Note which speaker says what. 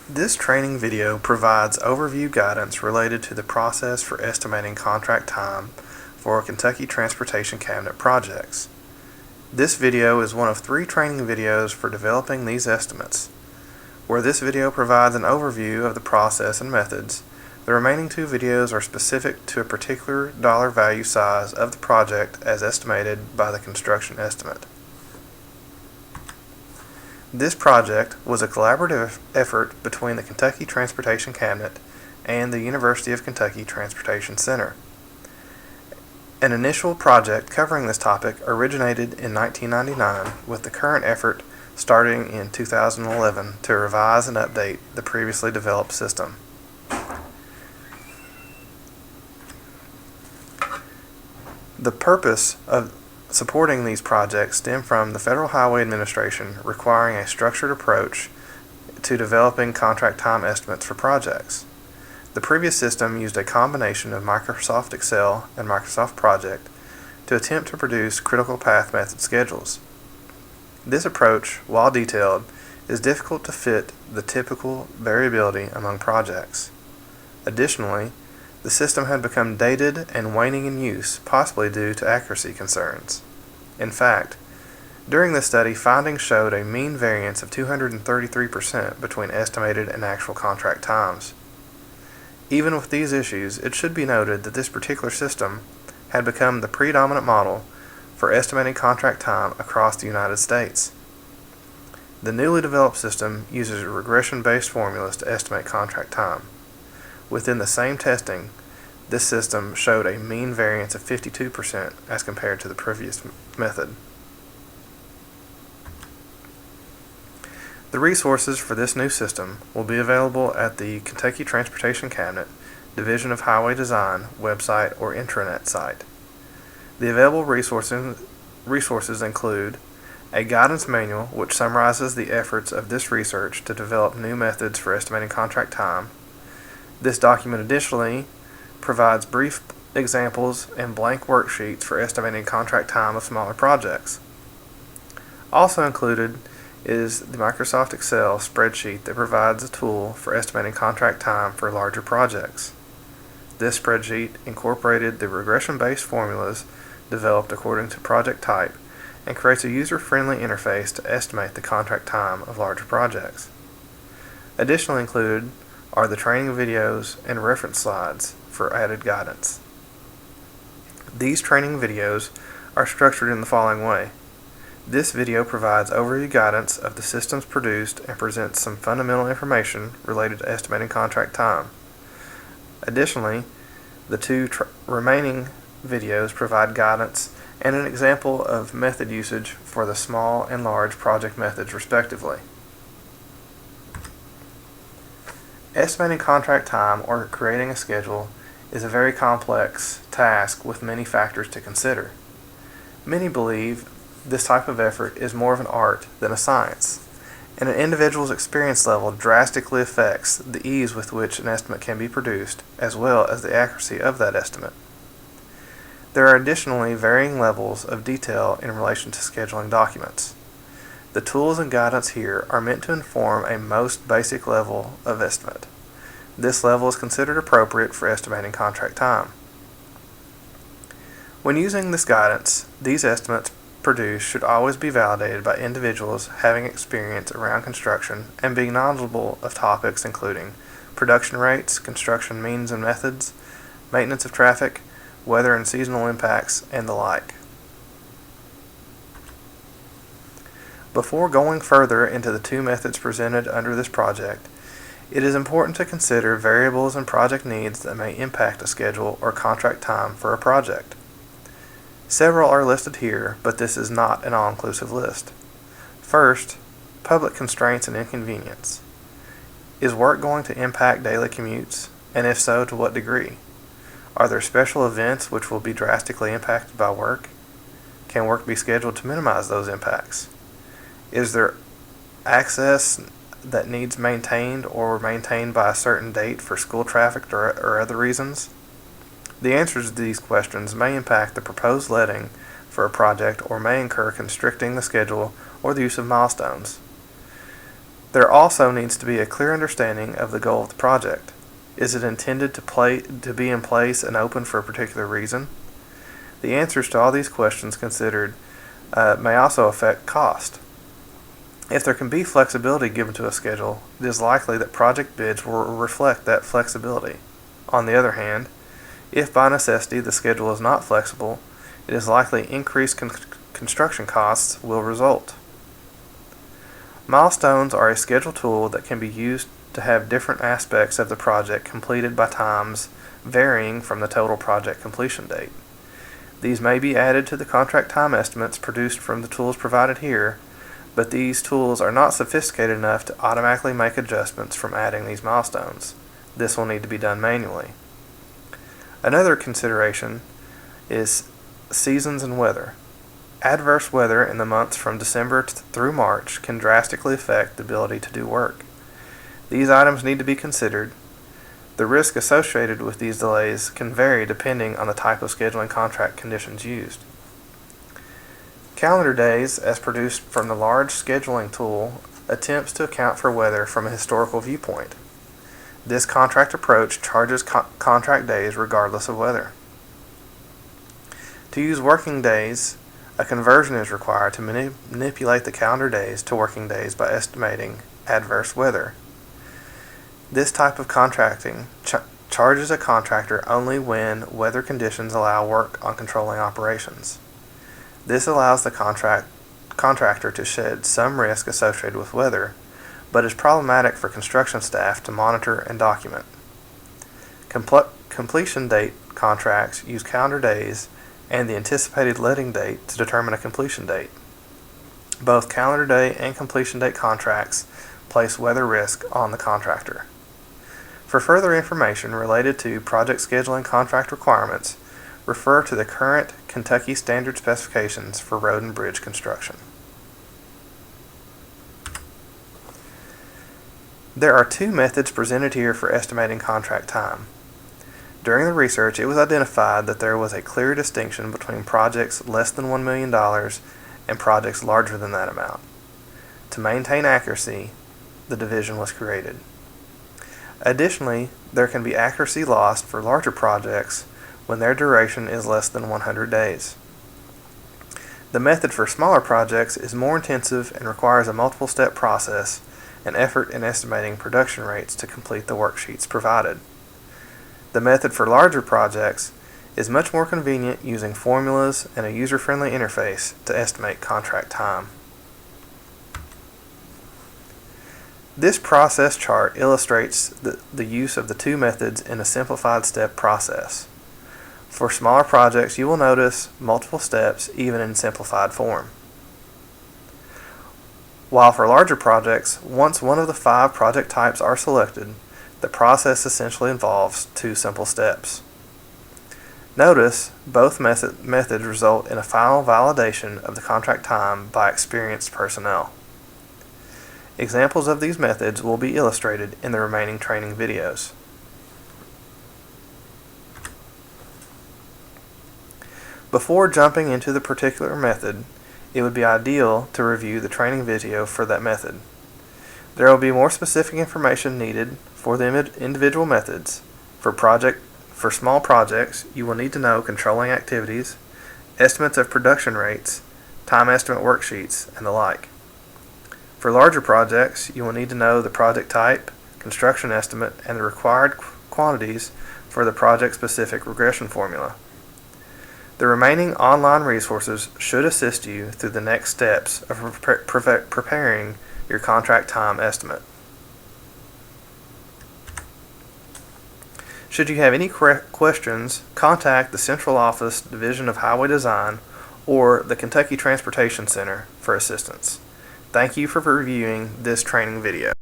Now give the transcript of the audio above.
Speaker 1: This training video provides overview guidance related to the process for estimating contract time for Kentucky Transportation Cabinet projects. This video is one of 3 training videos for developing these estimates. Where this video provides an overview of the process and methods, the remaining 2 videos are specific to a particular dollar value size of the project as estimated by the construction estimate. This project was a collaborative effort between the Kentucky Transportation Cabinet and the University of Kentucky Transportation Center. An initial project covering this topic originated in 1999, with the current effort starting in 2011 to revise and update the previously developed system. The purpose of supporting these projects stem from the Federal Highway Administration requiring a structured approach to developing contract time estimates for projects. The previous system used a combination of Microsoft Excel and Microsoft Project to attempt to produce critical path method schedules. This approach, while detailed, is difficult to fit the typical variability among projects. Additionally, the system had become dated and waning in use, possibly due to accuracy concerns. In fact, during this study, findings showed a mean variance of 233% between estimated and actual contract times. Even with these issues, it should be noted that this particular system had become the predominant model for estimating contract time across the United States. The newly developed system uses regression-based formulas to estimate contract time. Within the same testing, this system showed a mean variance of 52% as compared to the previous method. The resources for this new system will be available at the Kentucky Transportation Cabinet Division of Highway Design website or intranet site. The available resources include a guidance manual which summarizes the efforts of this research to develop new methods for estimating contract time. This document additionally provides brief examples and blank worksheets for estimating contract time of smaller projects. Also included is the Microsoft Excel spreadsheet that provides a tool for estimating contract time for larger projects. This spreadsheet incorporated the regression-based formulas developed according to project type and creates a user-friendly interface to estimate the contract time of larger projects. Additionally included are the training videos and reference slides for added guidance. These training videos are structured in the following way. This video provides overview guidance of the systems produced and presents some fundamental information related to estimating contract time. Additionally, the 2 remaining videos provide guidance and an example of method usage for the small and large project methods respectively. Estimating contract time or creating a schedule is a very complex task with many factors to consider. Many believe this type of effort is more of an art than a science, and an individual's experience level drastically affects the ease with which an estimate can be produced, as well as the accuracy of that estimate. There are additionally varying levels of detail in relation to scheduling documents. The tools and guidance here are meant to inform a most basic level of estimate. This level is considered appropriate for estimating contract time. When using this guidance, these estimates produced should always be validated by individuals having experience around construction and being knowledgeable of topics including production rates, construction means and methods, maintenance of traffic, weather and seasonal impacts, and the like. Before going further into the 2 methods presented under this project, it is important to consider variables and project needs that may impact a schedule or contract time for a project. Several are listed here, but this is not an all-inclusive list. First, public constraints and inconvenience. Is work going to impact daily commutes, and if so, to what degree? Are there special events which will be drastically impacted by work? Can work be scheduled to minimize those impacts? Is there access that needs maintained or maintained by a certain date for school traffic or other reasons? The answers to these questions may impact the proposed letting for a project or may incur constricting the schedule or the use of milestones. There also needs to be a clear understanding of the goal of the project. Is it intended to be in place and open for a particular reason? The answers to all these questions considered may also affect cost. If there can be flexibility given to a schedule, it is likely that project bids will reflect that flexibility. On the other hand, if by necessity the schedule is not flexible, it is likely increased construction costs will result. Milestones are a schedule tool that can be used to have different aspects of the project completed by times varying from the total project completion date. These may be added to the contract time estimates produced from the tools provided here, but these tools are not sophisticated enough to automatically make adjustments from adding these milestones. This will need to be done manually. Another consideration is seasons and weather. Adverse weather in the months from December through March can drastically affect the ability to do work. These items need to be considered. The risk associated with these delays can vary depending on the type of scheduling contract conditions used. Calendar days, as produced from the large scheduling tool, attempts to account for weather from a historical viewpoint. This contract approach charges contract days regardless of weather. To use working days, a conversion is required to manipulate the calendar days to working days by estimating adverse weather. This type of contracting charges a contractor only when weather conditions allow work on controlling operations. This allows the contractor to shed some risk associated with weather, but is problematic for construction staff to monitor and document. Completion date contracts use calendar days and the anticipated letting date to determine a completion date. Both calendar day and completion date contracts place weather risk on the contractor. For further information related to project scheduling contract requirements, refer to the current Kentucky Standard Specifications for road and bridge construction. There are two methods presented here for estimating contract time. During the research, it was identified that there was a clear distinction between projects less than $1 million and projects larger than that amount. To maintain accuracy, the division was created. Additionally, there can be accuracy lost for larger projects when their duration is less than 100 days. The method for smaller projects is more intensive and requires a multiple-step process and effort in estimating production rates to complete the worksheets provided. The method for larger projects is much more convenient using formulas and a user-friendly interface to estimate contract time. This process chart illustrates the use of the two methods in a simplified step process. For smaller projects, you will notice multiple steps even in simplified form. While for larger projects, once one of the 5 project types are selected, the process essentially involves 2 simple steps. Notice both methods result in a final validation of the contract time by experienced personnel. Examples of these methods will be illustrated in the remaining training videos. Before jumping into the particular method, it would be ideal to review the training video for that method. There will be more specific information needed for the individual methods. For small projects, you will need to know controlling activities, estimates of production rates, time estimate worksheets, and the like. For larger projects, you will need to know the project type, construction estimate, and the required quantities for the project-specific regression formula. The remaining online resources should assist you through the next steps of preparing your contract time estimate. Should you have any questions, contact the Central Office Division of Highway Design or the Kentucky Transportation Center for assistance. Thank you for reviewing this training video.